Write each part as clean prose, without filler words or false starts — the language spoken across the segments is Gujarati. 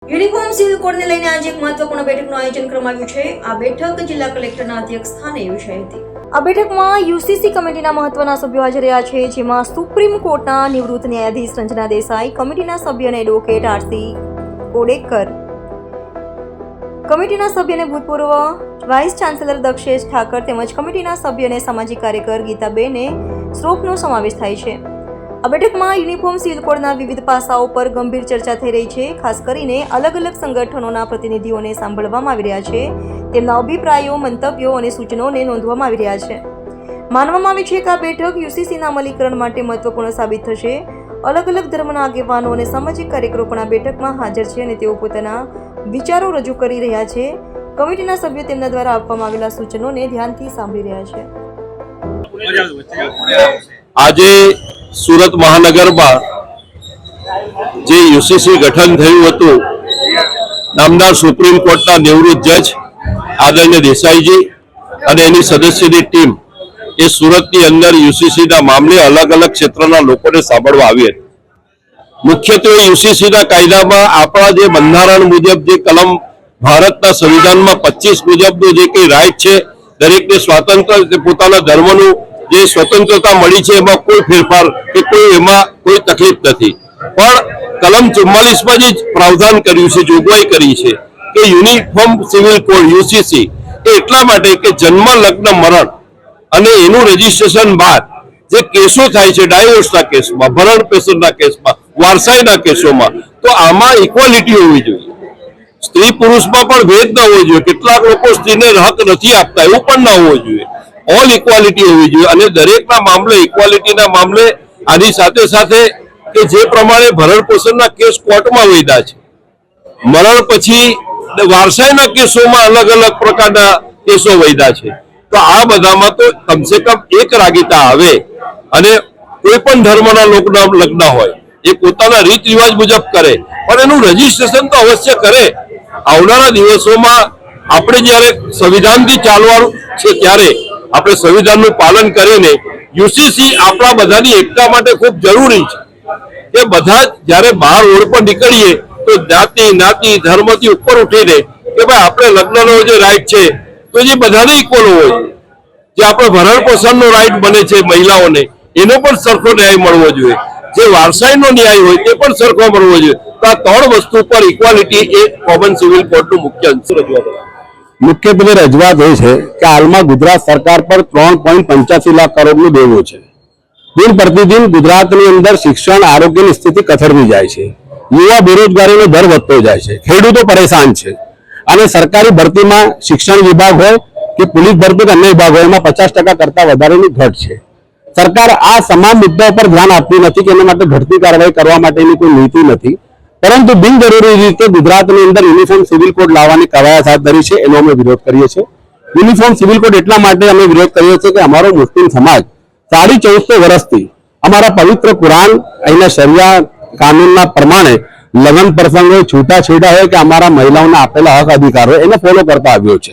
યુનિફોર્મ સિવિલ કોડને લઈને આજે એક મહત્વપૂર્ણ બેઠકનું આયોજન કરવામાં આવ્યું છે। આ બેઠક જિલ્લા કલેક્ટરના અધ્યક્ષ સ્થાને યોજાઈ હતી। આ બેઠકમાં યુસીસી કમિટીના મહત્વના સભ્યો હાજર રહ્યા છે, જેમાં સુપ્રીમ કોર્ટના નિવૃત્ત ન્યાયાધીશ રંजना દેસાઈ, કમિટીના સભ્ય અને એડવોકેટ આરસી કોડેકર, કમિટીના સભ્ય અને ભૂતપૂર્વ વાઇસ ચાન્સેલર દક્ષેશ ઠાકર તેમજ કમિટીના સભ્ય અને સામાજિક કાર્યકર ગીતાબેન શ્રોફનો સમાવેશ થાય છે। આ બેઠકમાં યુનિફોર્મ સિવિલ કોડના વિવિધ પાસાઓ પર ગંભીર ચર્ચા થઈ રહી છે। ખાસ કરીને અલગ અલગ સંગઠનોના પ્રતિનિધિઓને સાંભળવામાં આવી રહ્યા છે, તેમના અભિપ્રાયો, મંતવ્યો અને સૂચનોને નોંધવામાં આવી રહ્યા છે। માનવામાં આવે છે કે આ બેઠક યુસીસીના અમલીકરણ માટે મહત્વપૂર્ણ સાબિત થશે। અલગ અલગ ધર્મના આગેવાનો અને સામાજિક કાર્યકરો પણ આ બેઠકમાં હાજર છે અને તેઓ પોતાના વિચારો રજૂ કરી રહ્યા છે। કમિટીના સભ્યો તેમના દ્વારા આપવામાં આવેલા સૂચનોને ધ્યાનથી સાંભળી રહ્યા છે। આજે સુરત મહાનગરમાં જે યુસીસી ગઠન થયું હતું, નામદાર સુપ્રીમ કોર્ટના નિવૃત્ત જજ આદરણીય દેસાઈજી અને એની સદસ્યની ટીમ એ સુરતની અંદર યુસીસીના મામલે અલગ અલગ ક્ષેત્રના લોકોને સાંભળવા આવી હતી। મુખ્યત્વે યુસીસીના કાયદામાં આપણા જે બંધારણ મુજબ જે કલમ ભારતના સંવિધાનમાં 25 મુજબનો જે કંઈ રાઇટ છે, દરેકને સ્વાતંત્ર્ય પોતાના ધર્મનું જે સ્વતંત્રતા મળી છે એમાં કોઈ ફેરફાર કે કોઈ એમાં કોઈ તકલીફ નથી। પણ કલમ 44માં જે પ્રાવધાન કર્યું છે, જોગવાઈ કરી છે કે યુનિફોર્મ સિવિલ કોડ યુસીસી એ એટલા માટે કે જન્મ, લગ્ન, મરણ અને એનું રજીસ્ટ્રેશન બાદ જે કેસો થાય છે, ડાયવોર્સના કેસમાં, ભરણ પેશનના કેસમાં, વારસાઈના કેસોમાં, તો આમાં ઇક્વાલિટી હોવી જોઈએ। સ્ત્રી પુરુષમાં પણ ભેદ ન હોવો જોઈએ। કેટલાક લોકો સ્ત્રીને હક નથી આપતા, એવું પણ ન હોવું જોઈએ। ઓલ ઇક્વાલિટી હોવી જોઈએ અને દરેકના મામલે ઇક્વાલિટીના મામલે આની સાથે સાથે કે જે પ્રમાણે ભરણ પોષણના કેસ કોર્ટમાં વૈધા છે, મરણ પછી વારસાઈના કેસોમાં અલગ અલગ પ્રકારના કેસો વૈધા છે, તો આ બધામાં તો કમસે કમ એક રાગીતા આવે અને કોઈ પણ ધર્મના લોકોના લગ્ન હોય એ પોતાના રીત રિવાજ મુજબ કરે, પણ એનું રજીસ્ટ્રેશન તો અવશ્ય કરે। આવનારા દિવસોમાં આપણે જ્યારે સંવિધાનથી ચાલવાનું છે ત્યારે આપણે સંવિધાનનું પાલન કરીને યુસીસી આપણા બધાની એકતા માટે ખૂબ જરૂરી છે કે બધા જ્યારે બહાર રોડ પર નીકળીએ તો જાતિ, જ્ઞાતિ, ધર્મથી ઉપર ઉઠીને કે ભાઈ આપણે લગ્નનો જે રાઈટ છે તો જે બધાને ઇક્વલ હોવો જોઈએ। જે આપણે ભરણ પોષણનો રાઈટ બને છે મહિલાઓને, એનો પણ સરખો ન્યાય મળવો જોઈએ। જે વારસાઈનો ન્યાય હોય તે પણ સરખો મળવો જોઈએ। તો આ ત્રણ વસ્તુ પર ઇક્વાલિટી એ કોમન સિવિલ કોડનું મુખ્ય અંશ રજૂઆત છે। મુખ્ય પેલી રજૂઆત એ છે કે હાલમાં ગુજરાત સરકાર પર 3.85 લાખ કરોડનું દેવું છે। દિન પ્રતિદિન ગુજરાતની અંદર શિક્ષણ, આરોગ્યની સ્થિતિ કથળતી જાય છે। યુવા બેરોજગારીનો દર વધતો જાય છે, ખેડૂતો પરેશાન છે અને સરકારી ભરતીમાં શિક્ષણ વિભાગ હોય કે પોલીસ ભરતી કે અન્ય વિભાગ હોય એમાં 50% કરતા વધારેની ઘટ છે। સરકાર આ તમામ મુદ્દાઓ પર ધ્યાન આપતી નથી કે એના માટે ઘટતી કાર્યવાહી કરવા માટેની કોઈ નીતિ નથી, પરંતુ બિનજરૂરી રીતે ગુજરાતની અંદર યુનિફોર્મ સિવિલ કોડ લાવવાની કવાયત હાથ ધરી છે, એનો અમે વિરોધ કરીએ છીએ। યુનિફોર્મ સિવિલ કોડ એટલા માટે અમે વિરોધ કરીએ છીએ કે અમારો મુસ્લિમ સમાજ 1450 વર્ષથી અમારા પવિત્ર કુરાન, અહીંના શરિયા કાનૂનના પ્રમાણે લગ્ન પ્રસંગ હોય, છૂટાછેડા હોય કે અમારા મહિલાઓને આપેલા હક અધિકાર હોય એને ફોલો કરતા આવ્યો છે।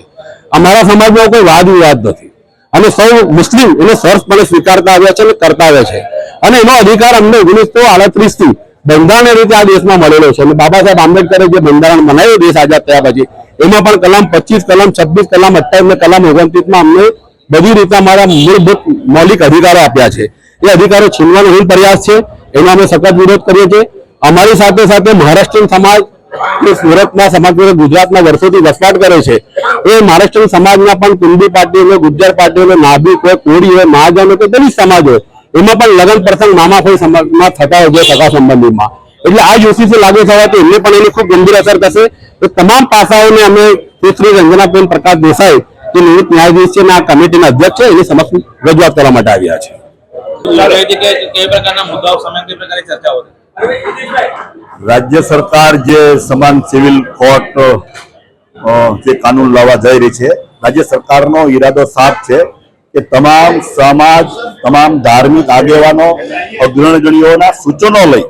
અમારા સમાજમાં કોઈ વાદ વિવાદ નથી અને સૌ મુસ્લિમ એને સરસપણે સ્વીકારતા આવ્યા છે અને કરતા આવ્યા છે અને એનો અધિકાર અમને 1938 થી બંધારણ રીતે આ દેશમાં મળેલો છે। અને બાબા સાહેબ આંબેડકરે જે બંધારણ બનાવ્યું દેશ આઝાદ થયા પછી એમાં પણ કલમ 25, કલમ 26, કલમ 28 ને કલમ 29માં અમને બધી રીતે અમારા મૂળભૂત મૌલિક અધિકારો આપ્યા છે। એ અધિકારો છીનવાનો હીન પ્રયાસ છે, એનો અમે સખત વિરોધ કરીએ છીએ। અમારી સાથે સાથે મહારાષ્ટ્રીયન સમાજ જે સુરતના સમગ્ર ગુજરાતના વર્ષોથી વસવાટ કરે છે, એ મહારાષ્ટ્રીયન સમાજના પણ કુંડી પાર્ટી હોય, ગુજ્જર પાર્ટી હોય, નાભિક હોય, કોળી હોય, મહાજન હોય કે દલિત સમાજ હોય, એમાં પણ લગ્ન પ્રસંગ મામાફોઈ સમાજમાં થતા હોય છે સગા સંબંધીમાં। એટલે આ યુસીસી લાગુ થવાથી એમને પણ એની ખૂબ ગંભીર અસર થશે। તો તમામ પાસાઓને અમે શ્રી રંજનાબેન પ્રકાશ દેસાઈ જે નિવૃત્ત ન્યાયાધીશ છે અને આ કમિટીના અધ્યક્ષ છે એની સમક્ષ રજૂઆત કરવા માટે આવ્યા છે। રાજ્ય સરકાર જે સમાન સિવિલ કોર્ટ જે કાનૂન લાવવા જઈ રહી છે, રાજ્ય સરકારનો ઈરાદો સાફ છે કે તમામ સમાજ, તમામ ધાર્મિક આગેવાનો, અગ્રણીઓના સૂચનો લઈ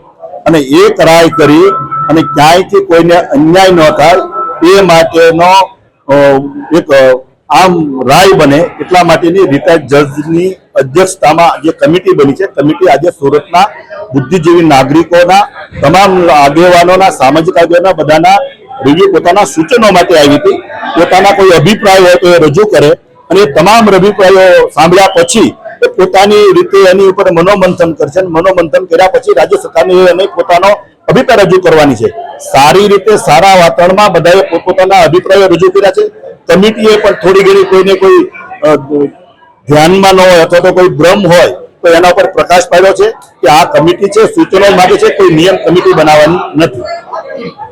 અને એક રાય કરી અને ક્યાંયથી કોઈને અન્યાય ન થાય એ માટેનો એક આમ રાય બને એટલા માટેની રિટાયર્ડ જજની અધ્યક્ષતામાં જે કમિટી બની છે, કમિટી આજે સુરતના બુદ્ધિજીવી નાગરિકોના, તમામ આગેવાનોના, સામાજિક આગેવાનોના બધાના રિવ્યુ, પોતાના સૂચનો માટે આવી હતી. પોતાના કોઈ અભિપ્રાય હોય તો એ રજૂ કરે અને એ તમામ અભિપ્રાયો સાંભળ્યા પછી એ પોતાની રીતે એની ઉપર મનોમંથન કરશે. મનોમંથન કર્યા પછી રાજ્ય સરકારને એને પોતાનો અભિપ્રાય રજૂ કરવાની છે. સારી રીતે સારા વાતાવરણમાં બધાએ પોતાના અભિપ્રાયો રજૂ કર્યા છે. કમિટીએ પણ થોડી ઘણી કોઈને કોઈ ધ્યાનમાં ન હોય અથવા તો કોઈ ભ્રમ હોય તો એના ઉપર પ્રકાશ પાડ્યો છે કે આ કમિટી છે, સૂચનો માટે છે, કોઈ નિયમ કમિટી બનાવવાની નથી.